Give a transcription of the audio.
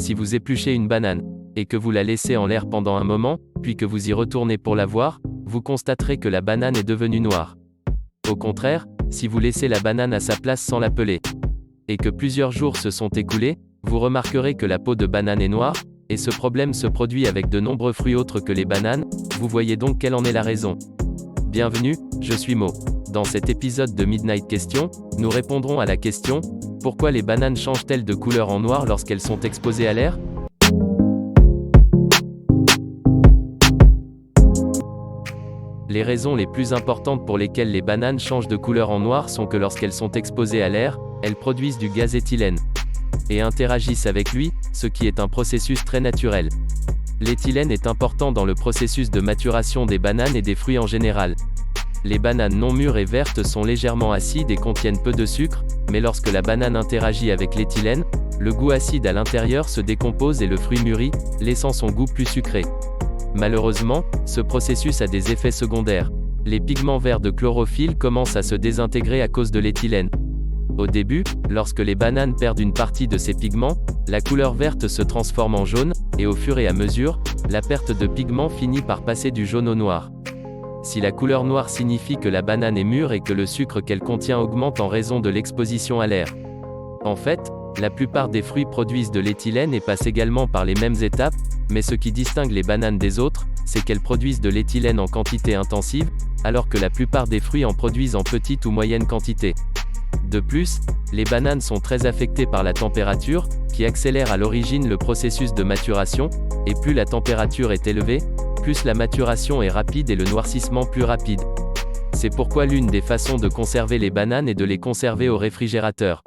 Si vous épluchez une banane, et que vous la laissez en l'air pendant un moment, puis que vous y retournez pour la voir, vous constaterez que la banane est devenue noire. Au contraire, si vous laissez la banane à sa place sans la peler, et que plusieurs jours se sont écoulés, vous remarquerez que la peau de banane est noire, et ce problème se produit avec de nombreux fruits autres que les bananes. Vous voyez donc quelle en est la raison. Bienvenue, je suis Mo. Dans cet épisode de Midnight Question, nous répondrons à la question: pourquoi les bananes changent-elles de couleur en noir lorsqu'elles sont exposées à l'air? Les raisons les plus importantes pour lesquelles les bananes changent de couleur en noir sont que lorsqu'elles sont exposées à l'air, elles produisent du gaz éthylène et interagissent avec lui, ce qui est un processus très naturel. L'éthylène est important dans le processus de maturation des bananes et des fruits en général. Les bananes non mûres et vertes sont légèrement acides et contiennent peu de sucre, mais lorsque la banane interagit avec l'éthylène, le goût acide à l'intérieur se décompose et le fruit mûrit, laissant son goût plus sucré. Malheureusement, ce processus a des effets secondaires. Les pigments verts de chlorophylle commencent à se désintégrer à cause de l'éthylène. Au début, lorsque les bananes perdent une partie de ces pigments, la couleur verte se transforme en jaune, et au fur et à mesure, la perte de pigments finit par passer du jaune au noir. Si la couleur noire signifie que la banane est mûre et que le sucre qu'elle contient augmente en raison de l'exposition à l'air. En fait, la plupart des fruits produisent de l'éthylène et passent également par les mêmes étapes, mais ce qui distingue les bananes des autres, c'est qu'elles produisent de l'éthylène en quantité intensive, alors que la plupart des fruits en produisent en petite ou moyenne quantité. De plus, les bananes sont très affectées par la température, qui accélère à l'origine le processus de maturation, et plus la température est élevée, plus la maturation est rapide et le noircissement plus rapide. C'est pourquoi l'une des façons de conserver les bananes est de les conserver au réfrigérateur.